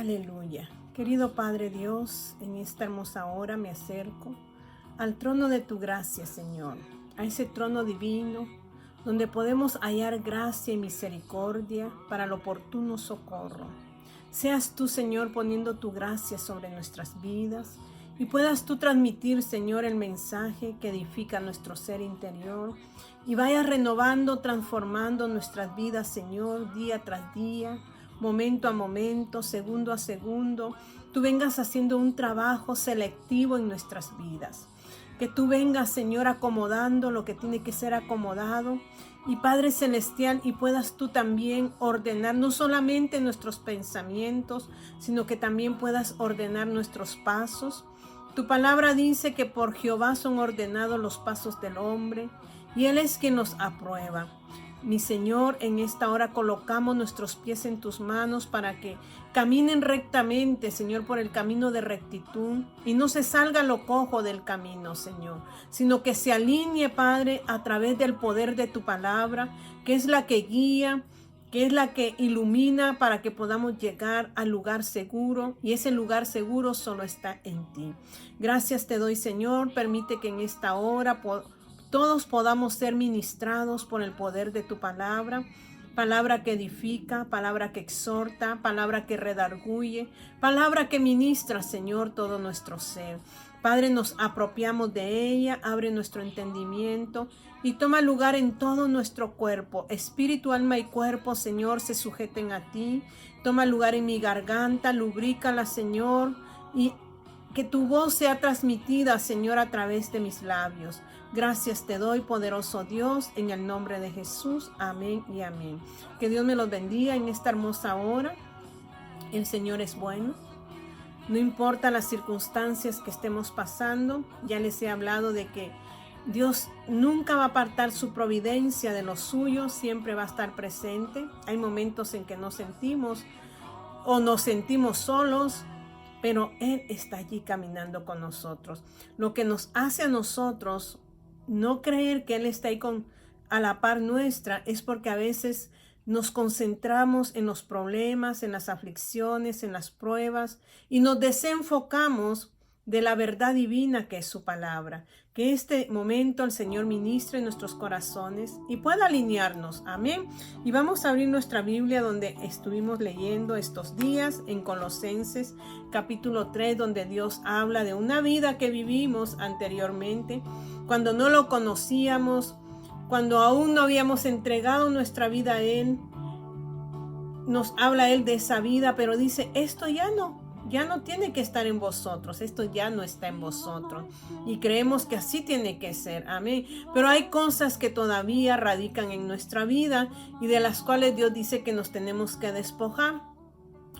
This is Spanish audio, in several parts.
Aleluya. Querido Padre Dios, en esta hermosa hora me acerco al trono de tu gracia, Señor, a ese trono divino donde podemos hallar gracia y misericordia para el oportuno socorro. Seas tú, Señor, poniendo tu gracia sobre nuestras vidas y puedas tú transmitir, Señor, el mensaje que edifica nuestro ser interior y vayas renovando, transformando nuestras vidas, Señor, día tras día, momento a momento, segundo a segundo. Tú vengas haciendo un trabajo selectivo en nuestras vidas. Que tú vengas, Señor, acomodando lo que tiene que ser acomodado. Y Padre Celestial, y puedas tú también ordenar no solamente nuestros pensamientos, sino que también puedas ordenar nuestros pasos. Tu palabra dice que por Jehová son ordenados los pasos del hombre, y Él es quien los aprueba. Mi Señor, en esta hora colocamos nuestros pies en tus manos para que caminen rectamente, Señor, por el camino de rectitud y no se salga lo cojo del camino, Señor, sino que se alinee, Padre, a través del poder de tu palabra, que es la que guía, que es la que ilumina para que podamos llegar al lugar seguro, y ese lugar seguro solo está en ti. Gracias te doy, Señor. Permite que en esta hora todos podamos ser ministrados por el poder de tu palabra, palabra que edifica, palabra que exhorta, palabra que redarguye, palabra que ministra, Señor, todo nuestro ser. Padre, nos apropiamos de ella, abre nuestro entendimiento y toma lugar en todo nuestro cuerpo. Espíritu, alma y cuerpo, Señor, se sujeten a ti. Toma lugar en mi garganta, lubrícala, Señor, y que tu voz sea transmitida, Señor, a través de mis labios. Gracias te doy, poderoso Dios, en el nombre de Jesús. Amén y amén. Que Dios me los bendiga en esta hermosa hora. El Señor es bueno. No importa las circunstancias que estemos pasando. Ya les he hablado de que Dios nunca va a apartar su providencia de lo suyo. Siempre va a estar presente. Hay momentos en que nos sentimos solos, pero Él está allí caminando con nosotros. Lo que nos hace a nosotros no creer que Él está ahí a la par nuestra es porque a veces nos concentramos en los problemas, en las aflicciones, en las pruebas y nos desenfocamos de la verdad divina que es su palabra. Que este momento el Señor ministre en nuestros corazones y pueda alinearnos. Amén. Y vamos a abrir nuestra Biblia donde estuvimos leyendo estos días en Colosenses capítulo 3, donde Dios habla de una vida que vivimos anteriormente, cuando no lo conocíamos, cuando aún no habíamos entregado nuestra vida a Él. Nos habla Él de esa vida, pero dice, esto ya no tiene que estar en vosotros, esto ya no está en vosotros. Y creemos que así tiene que ser, amén. Pero hay cosas que todavía radican en nuestra vida y de las cuales Dios dice que nos tenemos que despojar.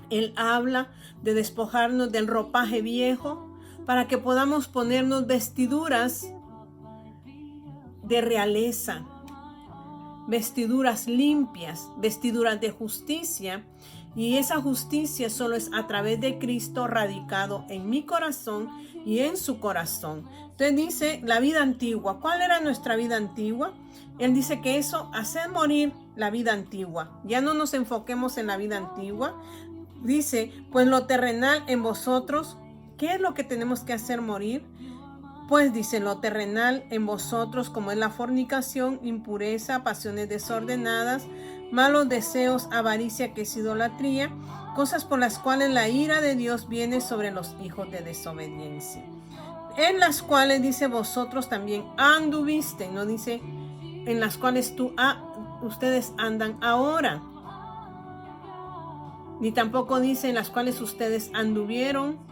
Él habla de despojarnos del ropaje viejo para que podamos ponernos vestiduras de realeza, vestiduras limpias, vestiduras de justicia. Y esa justicia solo es a través de Cristo radicado en mi corazón y en su corazón. Entonces dice la vida antigua. ¿Cuál era nuestra vida antigua? Él dice que eso hace morir la vida antigua. Ya no nos enfoquemos en la vida antigua. Dice, pues lo terrenal en vosotros, ¿qué es lo que tenemos que hacer morir? Pues dice, lo terrenal en vosotros, como es la fornicación, impureza, pasiones desordenadas, malos deseos, avaricia, que es idolatría, cosas por las cuales la ira de Dios viene sobre los hijos de desobediencia. En las cuales, dice, vosotros también anduviste, no dice en las cuales ustedes andan ahora. Ni tampoco dice en las cuales ustedes anduvieron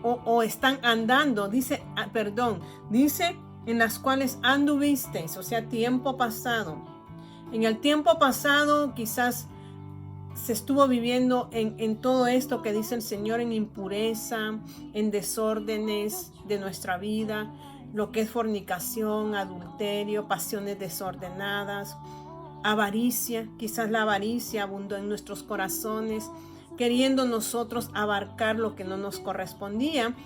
o están andando. Dice en las cuales anduvisteis, o sea, tiempo pasado. En el tiempo pasado quizás se estuvo viviendo en todo esto que dice el Señor, en impureza, en desórdenes de nuestra vida, lo que es fornicación, adulterio, pasiones desordenadas, avaricia. Quizás la avaricia abundó en nuestros corazones, queriendo nosotros abarcar lo que no nos correspondía.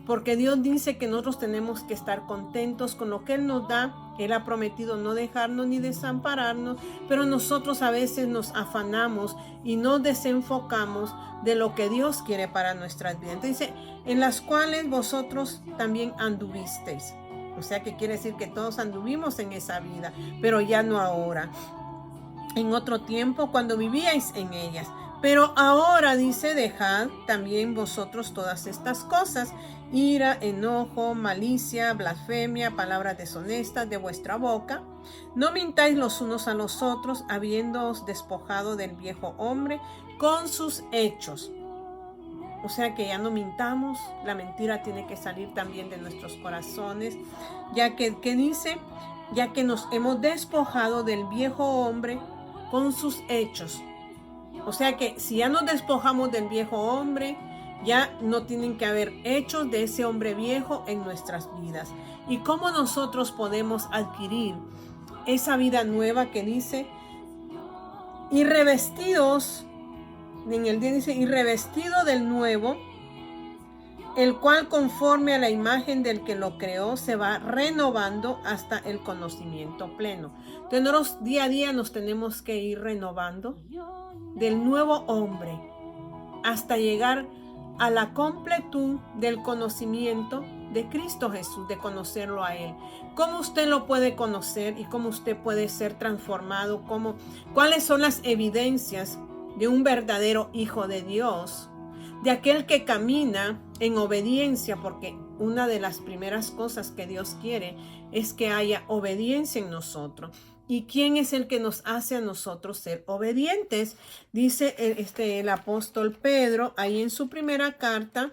porque Dios dice que nosotros tenemos que estar contentos con lo que Él nos da. Él ha prometido no dejarnos ni desampararnos, pero nosotros a veces nos afanamos y nos desenfocamos de lo que Dios quiere para nuestras vidas. Entonces, en las cuales vosotros también anduvisteis. O sea que quiere decir que todos anduvimos en esa vida, pero ya no ahora. En otro tiempo, cuando vivíais en ellas. Pero ahora dice, dejad también vosotros todas estas cosas: ira, enojo, malicia, blasfemia, palabras deshonestas de vuestra boca. No mintáis los unos a los otros, habiéndoos despojado del viejo hombre con sus hechos. O sea que ya no mintamos, la mentira tiene que salir también de nuestros corazones, ya que dice, ya que nos hemos despojado del viejo hombre con sus hechos. O sea que si ya nos despojamos del viejo hombre, ya no tienen que haber hechos de ese hombre viejo en nuestras vidas. ¿Y cómo nosotros podemos adquirir esa vida nueva que dice? Y revestidos, en el día dice, y revestido del nuevo, el cual conforme a la imagen del que lo creó se va renovando hasta el conocimiento pleno. Entonces nosotros día a día nos tenemos que ir renovando del nuevo hombre hasta llegar a la completud del conocimiento de Cristo Jesús, de conocerlo a Él. ¿Cómo usted lo puede conocer y cómo usted puede ser transformado? ¿Cuáles son las evidencias de un verdadero hijo de Dios? De aquel que camina en obediencia, porque una de las primeras cosas que Dios quiere es que haya obediencia en nosotros. ¿Y quién es el que nos hace a nosotros ser obedientes? Dice el apóstol Pedro, ahí en su primera carta,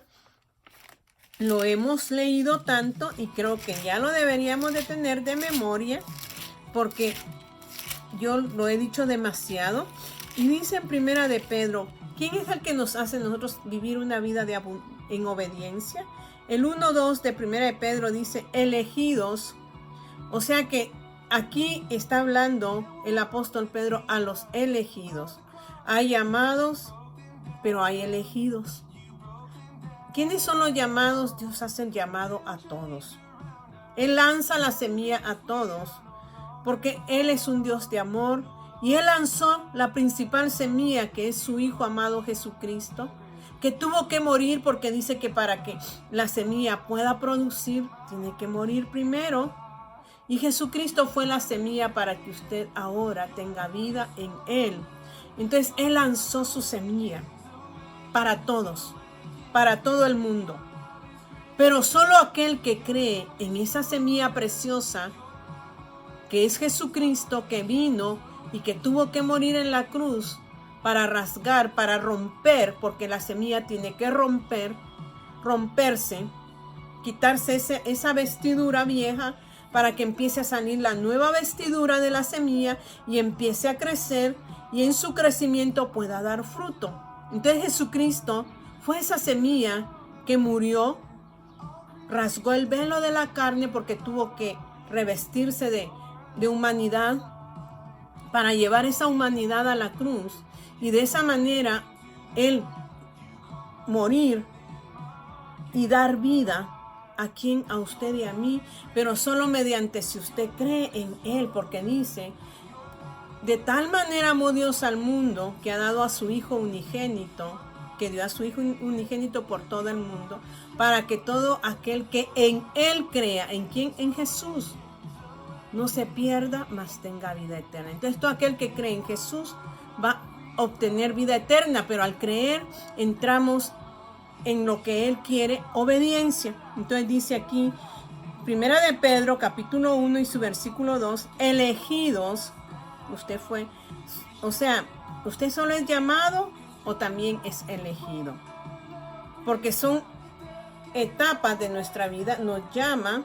lo hemos leído tanto y creo que ya lo deberíamos de tener de memoria, porque yo lo he dicho demasiado. Y dice en primera de Pedro, ¿quién es el que nos hace a nosotros vivir una vida en obediencia? El 1:2 de primera de Pedro dice, elegidos. O sea que aquí está hablando el apóstol Pedro a los elegidos. Hay llamados, pero hay elegidos. ¿Quiénes son los llamados? Dios hace el llamado a todos. Él lanza la semilla a todos, porque Él es un Dios de amor. Y Él lanzó la principal semilla, que es su Hijo amado Jesucristo, que tuvo que morir, porque dice que para que la semilla pueda producir, tiene que morir primero. Y Jesucristo fue la semilla para que usted ahora tenga vida en Él. Entonces Él lanzó su semilla para todos, para todo el mundo. Pero solo aquel que cree en esa semilla preciosa, que es Jesucristo, que vino y que tuvo que morir en la cruz para rasgar, para romper, porque la semilla tiene que romperse, quitarse esa vestidura vieja, para que empiece a salir la nueva vestidura de la semilla y empiece a crecer, y en su crecimiento pueda dar fruto. Entonces Jesucristo fue esa semilla que murió, rasgó el velo de la carne porque tuvo que revestirse de humanidad para llevar esa humanidad a la cruz, y de esa manera Él morir y dar vida a usted y a mí, pero solo mediante si usted cree en Él, porque dice, de tal manera amó Dios al mundo que ha dado a su Hijo unigénito, que dio a su Hijo unigénito por todo el mundo, para que todo aquel que en Él crea, ¿en quién? En Jesús, no se pierda, mas tenga vida eterna. Entonces todo aquel que cree en Jesús va a obtener vida eterna, pero al creer entramos en lo que Él quiere, obediencia. Entonces dice aquí, primera de Pedro, capítulo 1 y su versículo 2, elegidos, usted fue, o sea, usted solo es llamado o también es elegido, porque son etapas de nuestra vida, nos llama,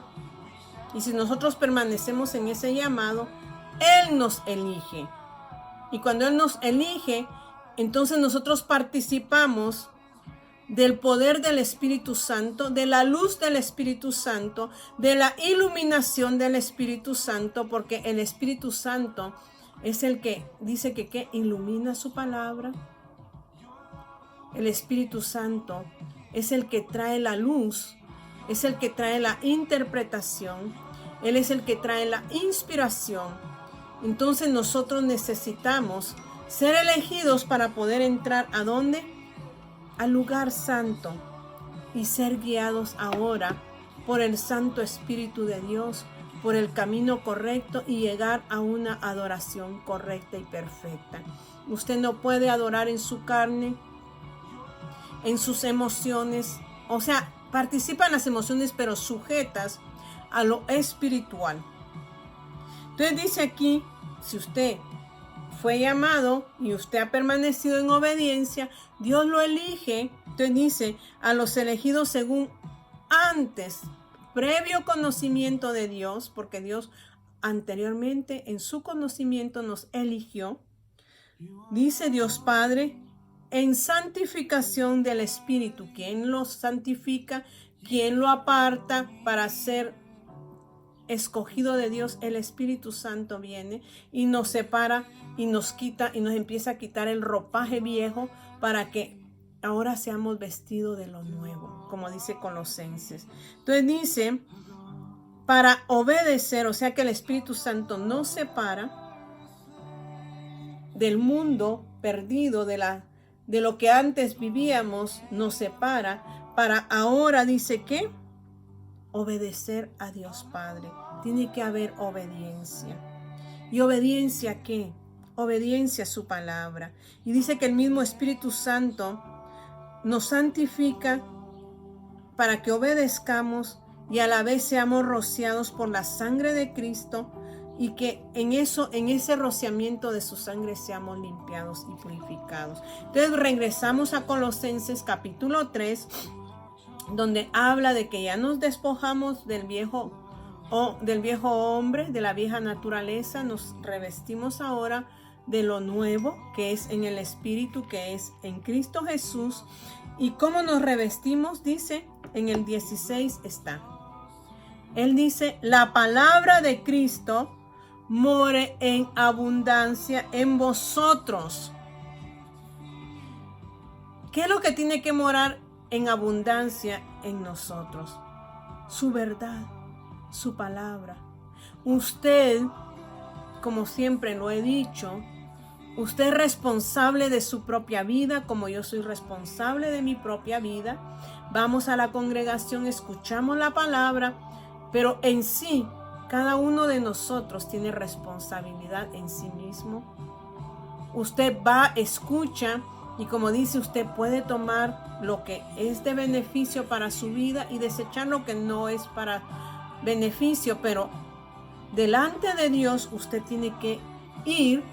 y si nosotros permanecemos en ese llamado, Él nos elige, y cuando Él nos elige, entonces nosotros participamos del poder del Espíritu Santo, de la luz del Espíritu Santo, de la iluminación del Espíritu Santo, porque el Espíritu Santo es el que dice que ilumina su palabra. El Espíritu Santo es el que trae la luz es el que trae la interpretación, Él es el que trae la inspiración. Entonces nosotros necesitamos ser elegidos para poder entrar ¿a dónde? Al lugar santo y ser guiados ahora por el Santo Espíritu de Dios, por el camino correcto y llegar a una adoración correcta y perfecta. Usted no puede adorar en su carne, en sus emociones, o sea, participa en las emociones pero sujetas a lo espiritual. Entonces dice aquí, si usted fue llamado y usted ha permanecido en obediencia, Dios lo elige. Entonces dice, a los elegidos según antes, previo conocimiento de Dios, porque Dios anteriormente en su conocimiento nos eligió. Dice Dios Padre, en santificación del Espíritu. ¿Quién lo santifica? ¿Quién lo aparta para ser escogido de Dios? El Espíritu Santo viene y nos separa y nos quita y nos empieza a quitar el ropaje viejo para que ahora seamos vestidos de lo nuevo, como dice Colosenses. Entonces dice, para obedecer, o sea que el Espíritu Santo nos separa del mundo perdido, de lo que antes vivíamos, nos separa para ahora, dice que obedecer a Dios Padre. Tiene que haber obediencia. ¿Y obediencia a qué? Obediencia a su palabra. Y dice que el mismo Espíritu Santo nos santifica para que obedezcamos y a la vez seamos rociados por la sangre de Cristo y que en ese rociamiento de su sangre seamos limpiados y purificados. Entonces regresamos a Colosenses capítulo 3, donde habla de que ya nos despojamos del viejo hombre, de la vieja naturaleza, nos revestimos ahora de lo nuevo, que es en el Espíritu, que es en Cristo Jesús. ¿Y cómo nos revestimos? Dice, en el 16 está. Él dice, la palabra de Cristo more en abundancia en vosotros. ¿Qué es lo que tiene que morar en abundancia en nosotros? Su verdad, su palabra. Usted, como siempre lo he dicho, usted es responsable de su propia vida, como yo soy responsable de mi propia vida. Vamos a la congregación, escuchamos la palabra, pero en sí, cada uno de nosotros tiene responsabilidad en sí mismo. Usted va, escucha, y como dice, usted puede tomar lo que es de beneficio para su vida y desechar lo que no es para beneficio, pero delante de Dios usted tiene que ir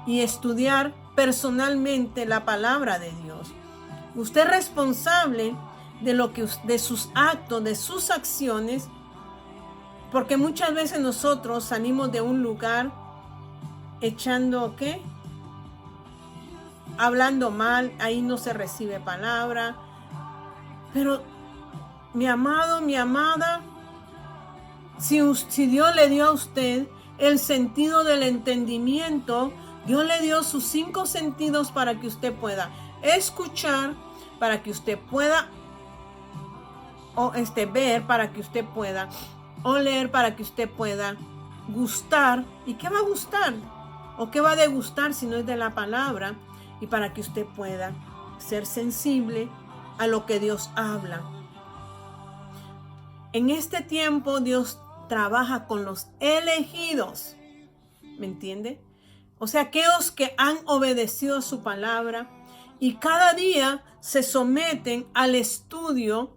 y estudiar personalmente la palabra de Dios. Usted es responsable de sus actos, de sus acciones, porque muchas veces nosotros salimos de un lugar echando ¿qué? Hablando mal, ahí no se recibe palabra. Pero mi amado, mi amada, si Dios le dio a usted el sentido del entendimiento, Dios le dio sus 5 sentidos para que usted pueda escuchar, para que usted pueda ver, para que usted pueda oler, para que usted pueda gustar. ¿Y qué va a gustar? ¿O qué va a degustar si no es de la palabra? Y para que usted pueda ser sensible a lo que Dios habla. En este tiempo Dios trabaja con los elegidos. ¿Me entiende? O sea, aquellos que han obedecido su palabra y cada día se someten al estudio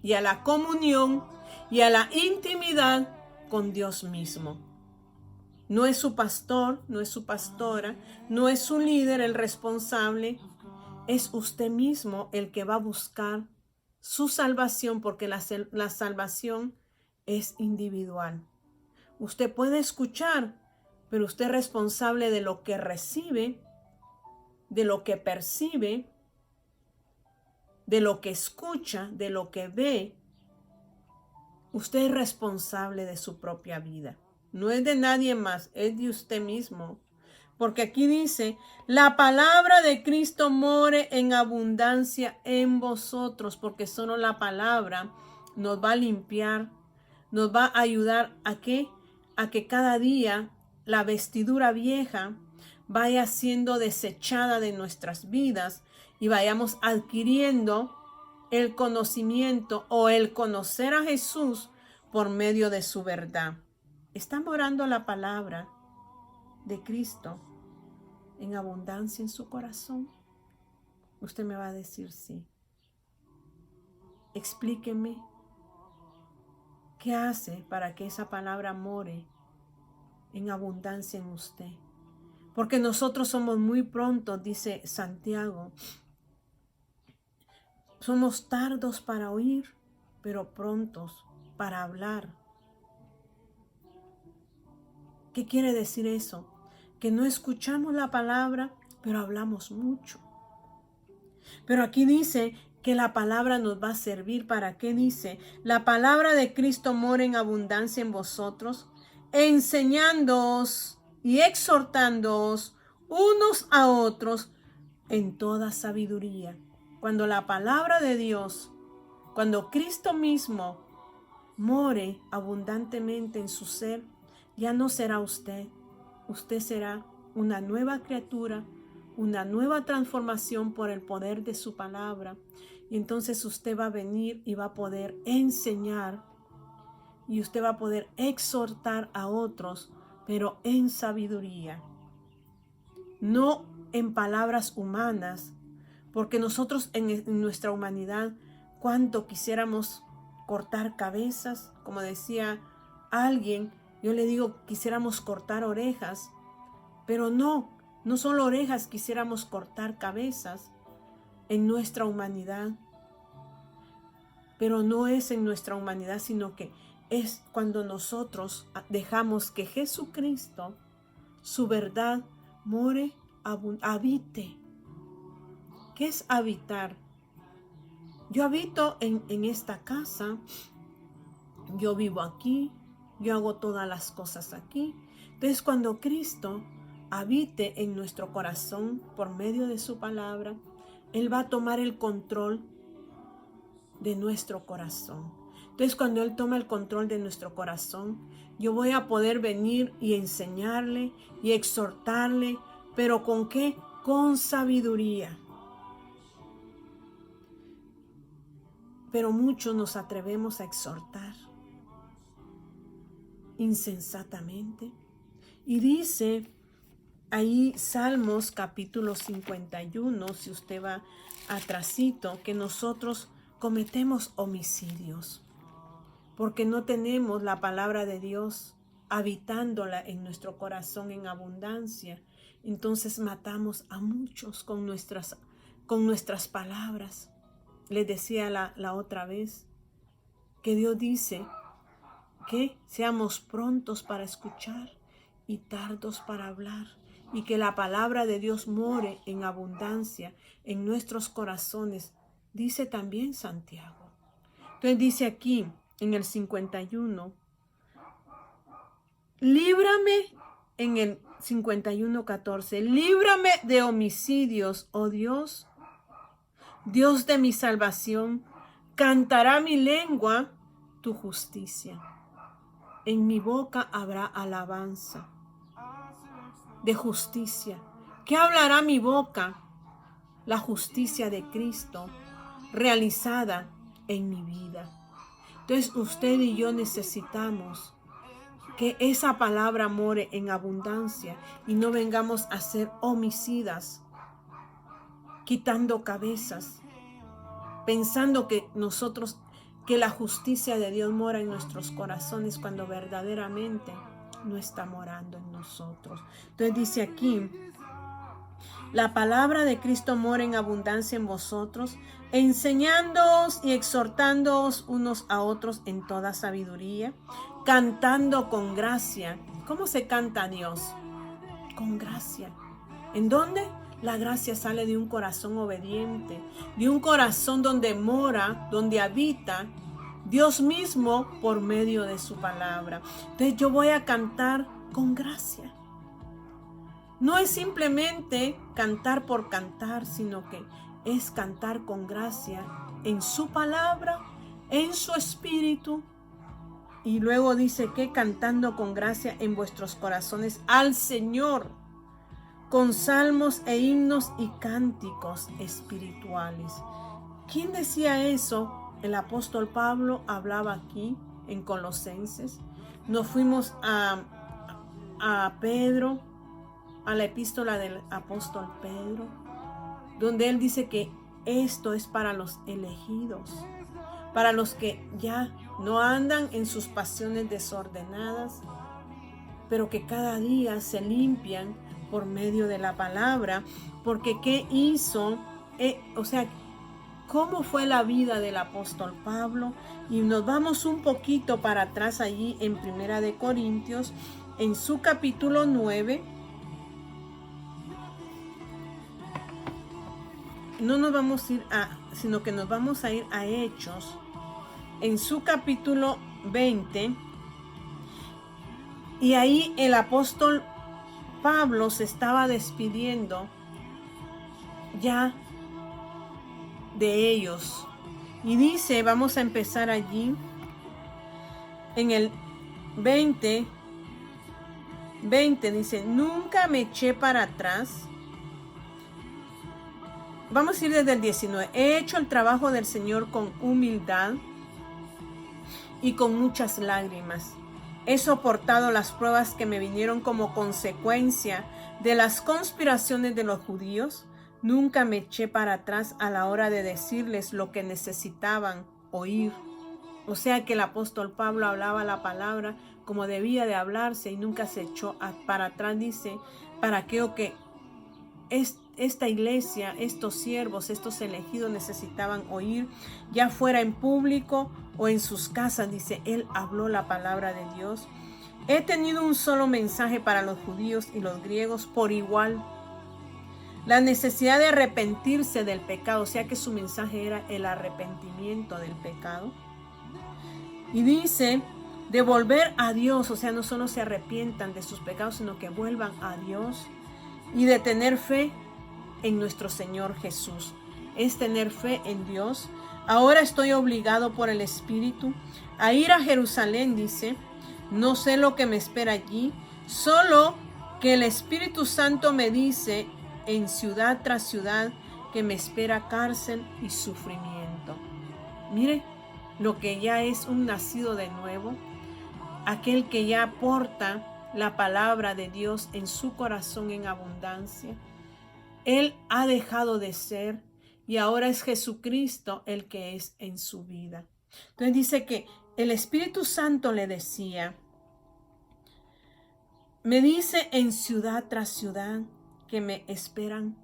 y a la comunión y a la intimidad con Dios mismo. No es su pastor, no es su pastora, no es su líder el responsable. Es usted mismo el que va a buscar su salvación, porque la salvación es individual. Usted puede escuchar, pero usted es responsable de lo que recibe, de lo que percibe, de lo que escucha, de lo que ve. Usted es responsable de su propia vida. No es de nadie más, es de usted mismo. Porque aquí dice, la palabra de Cristo more en abundancia en vosotros, porque solo la palabra nos va a limpiar, nos va a ayudar a que cada día la vestidura vieja vaya siendo desechada de nuestras vidas y vayamos adquiriendo el conocimiento o el conocer a Jesús por medio de su verdad. ¿Está morando la palabra de Cristo en abundancia en su corazón? Usted me va a decir sí. Explíqueme qué hace para que esa palabra more en abundancia en usted. Porque nosotros somos muy prontos, dice Santiago. Somos tardos para oír, pero prontos para hablar. ¿Qué quiere decir eso? Que no escuchamos la palabra, pero hablamos mucho. Pero aquí dice que la palabra nos va a servir. ¿Para qué? Dice, la palabra de Cristo mora en abundancia en vosotros, enseñándoos y exhortándoos unos a otros en toda sabiduría. Cuando la palabra de Dios, cuando Cristo mismo more abundantemente en su ser, ya no será usted. Usted será una nueva criatura, una nueva transformación por el poder de su palabra. Y entonces usted va a venir y va a poder enseñar y usted va a poder exhortar a otros, pero en sabiduría, no en palabras humanas, porque nosotros en nuestra humanidad, cuánto quisiéramos cortar cabezas, como decía alguien, yo le digo, quisiéramos cortar orejas, pero no solo orejas, quisiéramos cortar cabezas en nuestra humanidad, pero no es en nuestra humanidad, sino que es cuando nosotros dejamos que Jesucristo, su verdad, more, habite. ¿Qué es habitar? Yo habito en esta casa, yo vivo aquí, yo hago todas las cosas aquí. Entonces, cuando Cristo habite en nuestro corazón por medio de su palabra, Él va a tomar el control de nuestro corazón. Entonces, cuando Él toma el control de nuestro corazón, yo voy a poder venir y enseñarle y exhortarle, pero ¿con qué? Con sabiduría. Pero muchos nos atrevemos a exhortar insensatamente. Y dice ahí Salmos capítulo 51, si usted va atrasito, que nosotros cometemos homicidios porque no tenemos la palabra de Dios habitándola en nuestro corazón en abundancia. Entonces matamos a muchos con nuestras palabras. Les decía la otra vez que Dios dice que seamos prontos para escuchar y tardos para hablar, y que la palabra de Dios more en abundancia en nuestros corazones, dice también Santiago. Entonces dice aquí en el 51, líbrame, en el 51:14, líbrame de homicidios, oh Dios, Dios de mi salvación, cantará mi lengua tu justicia. En mi boca habrá alabanza de justicia. ¿Qué hablará mi boca? La justicia de Cristo realizada en mi vida. Entonces usted y yo necesitamos que esa palabra more en abundancia y no vengamos a ser homicidas, quitando cabezas, pensando que la justicia de Dios mora en nuestros corazones cuando verdaderamente no está morando en nosotros. Entonces dice aquí, la palabra de Cristo mora en abundancia en vosotros, enseñándoos y exhortándoos unos a otros en toda sabiduría, cantando con gracia. ¿Cómo se canta a Dios? Con gracia. ¿En dónde? La gracia sale de un corazón obediente, de un corazón donde mora, donde habita Dios mismo por medio de su palabra. Entonces yo voy a cantar con gracia. No es simplemente cantar por cantar, sino que es cantar con gracia en su palabra, en su espíritu. Y luego dice que cantando con gracia en vuestros corazones al Señor, con salmos e himnos y cánticos espirituales. ¿Quién decía eso? El apóstol Pablo hablaba aquí en Colosenses. Nos fuimos a Pedro, a la epístola del apóstol Pedro, donde él dice que esto es para los elegidos, para los que ya no andan en sus pasiones desordenadas, pero que cada día se limpian por medio de la palabra. Porque ¿qué hizo? ¿Cómo fue la vida del apóstol Pablo? Y nos vamos un poquito para atrás allí en Primera de Corintios, en su capítulo 9. No nos vamos a ir sino que nos vamos a ir a Hechos, en su capítulo 20. Y ahí el apóstol Pablo se estaba despidiendo ya de ellos. Y dice, vamos a empezar allí, en el 20, dice, nunca me eché para atrás. Vamos a ir desde el 19. He hecho el trabajo del Señor con humildad y con muchas lágrimas. He soportado las pruebas que me vinieron como consecuencia de las conspiraciones de los judíos. Nunca me eché para atrás a la hora de decirles lo que necesitaban oír. O sea que el apóstol Pablo hablaba la palabra como debía de hablarse y nunca se echó para atrás, dice, para aquello que esta iglesia, estos siervos, estos elegidos necesitaban oír, ya fuera en público o en sus casas. Dice, él habló la palabra de Dios. He tenido un solo mensaje para los judíos y los griegos por igual. La necesidad de arrepentirse del pecado, o sea que su mensaje era el arrepentimiento del pecado. Y dice, de volver a Dios, o sea, no solo se arrepientan de sus pecados, sino que vuelvan a Dios. Y de tener fe en nuestro Señor Jesús. Es tener fe en Dios. Ahora estoy obligado por el Espíritu a ir a Jerusalén, dice. No sé lo que me espera allí, solo que el Espíritu Santo me dice en ciudad tras ciudad que me espera cárcel y sufrimiento. Mire, lo que ya es un nacido de nuevo, aquel que ya porta la palabra de Dios en su corazón en abundancia. Él ha dejado de ser y ahora es Jesucristo el que es en su vida. Entonces dice que el Espíritu Santo le decía, me dice en ciudad tras ciudad que me esperan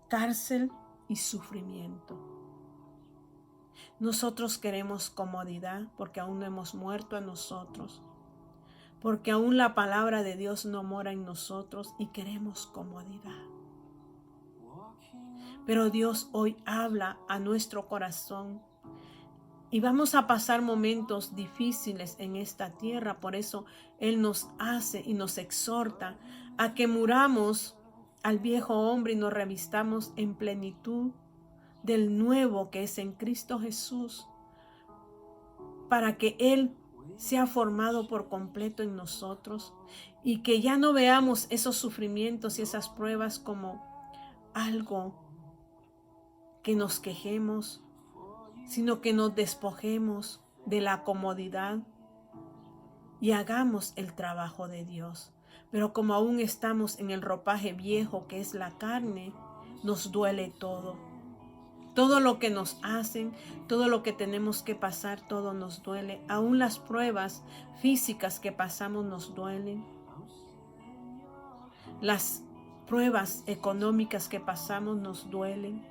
cárcel y sufrimiento. Nosotros queremos comodidad porque aún no hemos muerto a nosotros, porque aún la palabra de Dios no mora en nosotros y queremos comodidad. Pero Dios hoy habla a nuestro corazón y vamos a pasar momentos difíciles en esta tierra. Por eso Él nos hace y nos exhorta a que muramos al viejo hombre y nos revistamos en plenitud del nuevo que es en Cristo Jesús, para que Él sea formado por completo en nosotros y que ya no veamos esos sufrimientos y esas pruebas como algo que nos quejemos, sino que nos despojemos de la comodidad y hagamos el trabajo de Dios. Pero como aún estamos en el ropaje viejo que es la carne, nos duele todo. Todo lo que nos hacen, todo lo que tenemos que pasar, todo nos duele. Aún las pruebas físicas que pasamos nos duelen. Las pruebas económicas que pasamos nos duelen.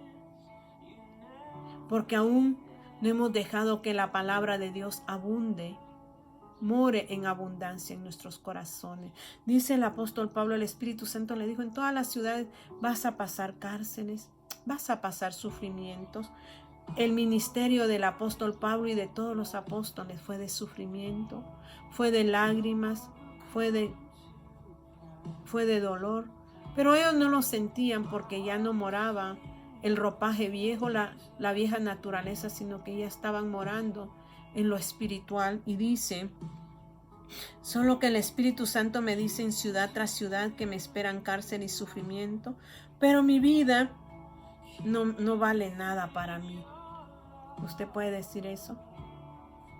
Porque aún no hemos dejado que la palabra de Dios abunde, more en abundancia en nuestros corazones. Dice el apóstol Pablo, el Espíritu Santo le dijo, en todas las ciudades vas a pasar cárceles, vas a pasar sufrimientos. El ministerio del apóstol Pablo y de todos los apóstoles fue de sufrimiento, fue de lágrimas, fue de dolor. Pero ellos no lo sentían porque ya no moraba el ropaje viejo, la vieja naturaleza, sino que ya estaban morando en lo espiritual. Y dice, solo que el Espíritu Santo me dice en ciudad tras ciudad que me esperan cárcel y sufrimiento, pero mi vida no vale nada para mí. ¿Usted puede decir eso?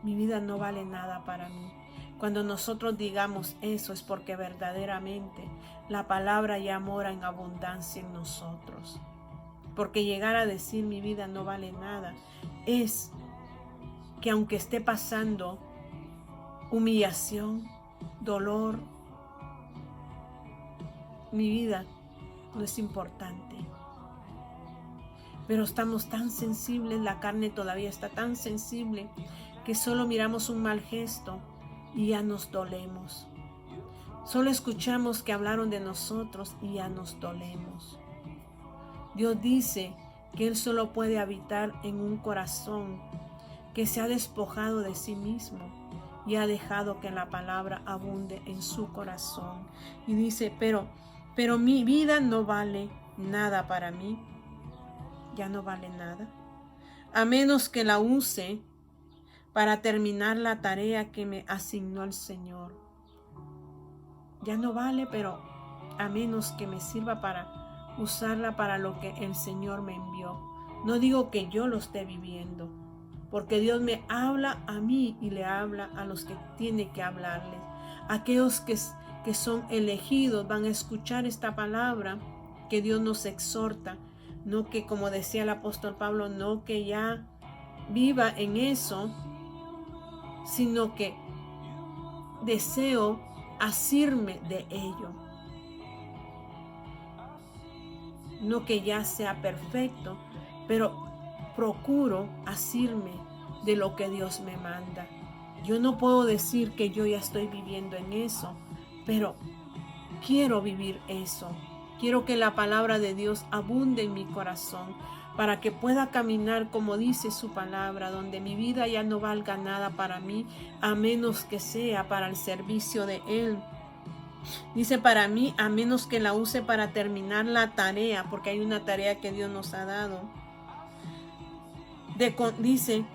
Mi vida no vale nada para mí. Cuando nosotros digamos eso es porque verdaderamente la palabra ya mora en abundancia en nosotros. Porque llegar a decir mi vida no vale nada es que aunque esté pasando humillación, dolor, mi vida no es importante. Pero estamos tan sensibles, la carne todavía está tan sensible que solo miramos un mal gesto y ya nos dolemos. Solo escuchamos que hablaron de nosotros y ya nos dolemos. Dios dice que Él solo puede habitar en un corazón que se ha despojado de sí mismo y ha dejado que la palabra abunde en su corazón. Y dice, pero mi vida no vale nada para mí. Ya no vale nada. A menos que la use para terminar la tarea que me asignó el Señor. Ya no vale, pero a menos que me sirva para usarla para lo que el Señor me envió. No digo que yo lo esté viviendo, porque Dios me habla a mí y le habla a los que tiene que hablarles. Aquellos que son elegidos van a escuchar esta palabra que Dios nos exhorta. No que, como decía el apóstol Pablo, no que ya viva en eso, sino que deseo asirme de ello. No que ya sea perfecto, pero procuro asirme de lo que Dios me manda. Yo no puedo decir que yo ya estoy viviendo en eso, pero quiero vivir eso. Quiero que la palabra de Dios abunde en mi corazón para que pueda caminar como dice su palabra, donde mi vida ya no valga nada para mí, a menos que sea para el servicio de Él. Dice para mí, a menos que la use para terminar la tarea, porque hay una tarea que Dios nos ha dado. Dice,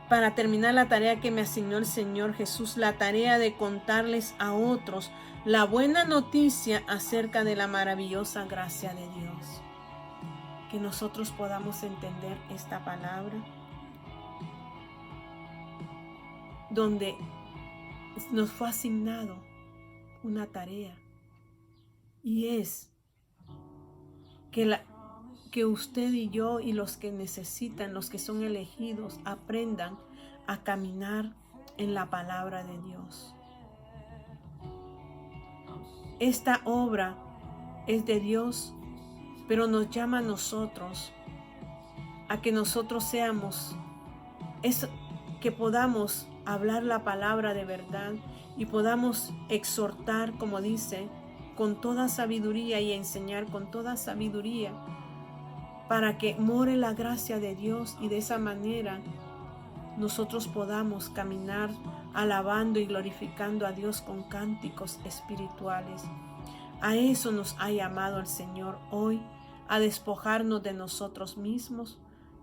para terminar la tarea que me asignó el Señor Jesús, la tarea de contarles a otros la buena noticia acerca de la maravillosa gracia de Dios. Que nosotros podamos entender esta palabra, donde nos fue asignado una tarea, y es que usted y yo y los que necesitan, los que son elegidos, aprendan a caminar en la palabra de Dios. Esta obra es de Dios, pero nos llama a nosotros a que nosotros seamos, que podamos hablar la palabra de verdad y podamos exhortar, como dice, con toda sabiduría y enseñar con toda sabiduría, para que more la gracia de Dios y de esa manera nosotros podamos caminar alabando y glorificando a Dios con cánticos espirituales. A eso nos ha llamado el Señor hoy, a despojarnos de nosotros mismos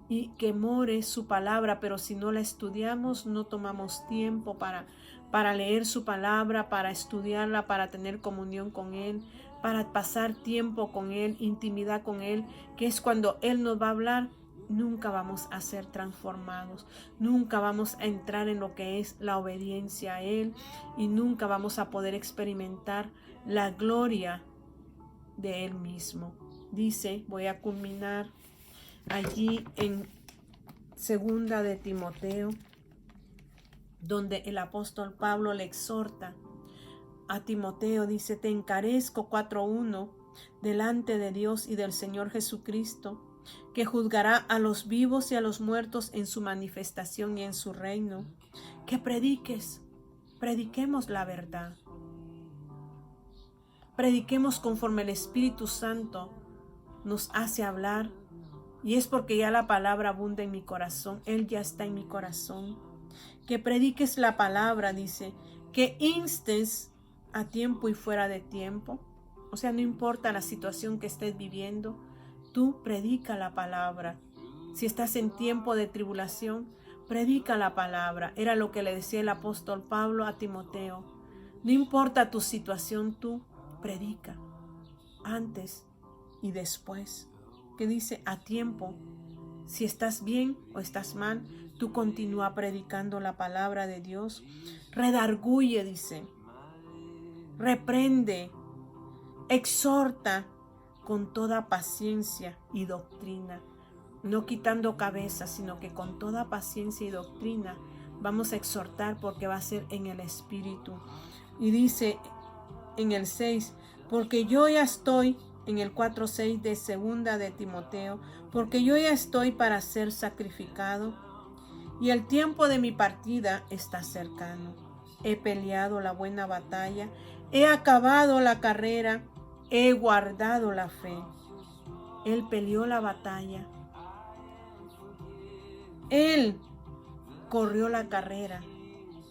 y que more su palabra, pero si no la estudiamos, no tomamos tiempo para leer su palabra, para estudiarla, para tener comunión con Él, para pasar tiempo con Él, intimidad con Él, que es cuando Él nos va a hablar. Nunca vamos a ser transformados, nunca vamos a entrar en lo que es la obediencia a Él y nunca vamos a poder experimentar la gloria de Él mismo. Dice, voy a culminar allí en 2 de Timoteo, donde el apóstol Pablo le exhorta a Timoteo, dice, te encarezco 4:1 delante de Dios y del Señor Jesucristo, que juzgará a los vivos y a los muertos en su manifestación y en su reino, que prediquemos la verdad, prediquemos conforme el Espíritu Santo nos hace hablar, y es porque ya la palabra abunda en mi corazón, Él ya está en mi corazón, que prediques la palabra, dice, que instes a tiempo y fuera de tiempo, o sea, no importa la situación que estés viviendo, tú predica la palabra. Si estás en tiempo de tribulación, predica la palabra. Era lo que le decía el apóstol Pablo a Timoteo. No importa tu situación, tú predica. Antes y después. Que dice a tiempo. Si estás bien o estás mal, tú continúa predicando la palabra de Dios. Redarguye, dice. Reprende. Exhorta con toda paciencia y doctrina. No quitando cabeza, sino que con toda paciencia y doctrina vamos a exhortar, porque va a ser en el Espíritu. Y dice en el 6, porque yo ya estoy, en el 4:6 de segunda de Timoteo, porque yo ya estoy para ser sacrificado y el tiempo de mi partida está cercano. He peleado la buena batalla, he acabado la carrera, he guardado la fe. Él peleó la batalla. Él corrió la carrera.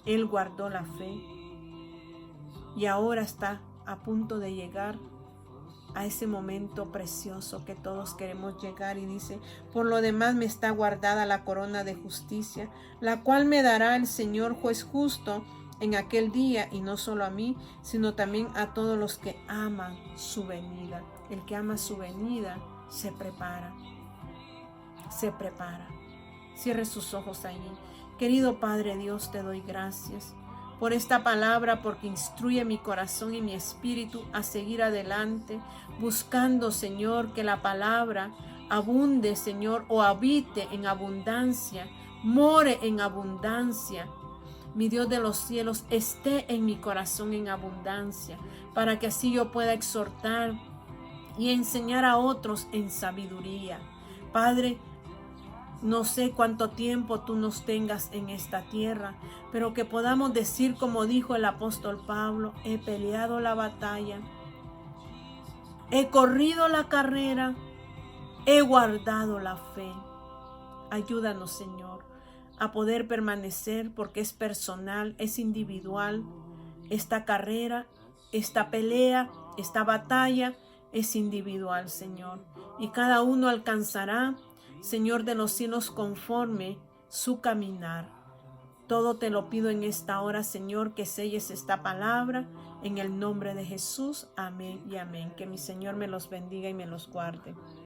Él guardó la fe. Y ahora está a punto de llegar a ese momento precioso que todos queremos llegar. Y dice, por lo demás me está guardada la corona de justicia, la cual me dará el Señor juez justo en aquel día, y no solo a mí, sino también a todos los que aman su venida. El que ama su venida se prepara. Se prepara. Cierre sus ojos allí. Querido Padre Dios, te doy gracias por esta palabra, porque instruye mi corazón y mi espíritu a seguir adelante, buscando, Señor, que la palabra abunde, Señor, o habite en abundancia, more en abundancia. Mi Dios de los cielos, esté en mi corazón en abundancia, para que así yo pueda exhortar y enseñar a otros en sabiduría. Padre, no sé cuánto tiempo tú nos tengas en esta tierra, pero que podamos decir como dijo el apóstol Pablo, he peleado la batalla, he corrido la carrera, he guardado la fe. Ayúdanos, Señor, a poder permanecer, porque es personal, es individual. Esta carrera, esta pelea, esta batalla es individual, Señor. Y cada uno alcanzará, Señor de los cielos, conforme su caminar. Todo te lo pido en esta hora, Señor, que selles esta palabra en el nombre de Jesús. Amén y amén. Que mi Señor me los bendiga y me los guarde.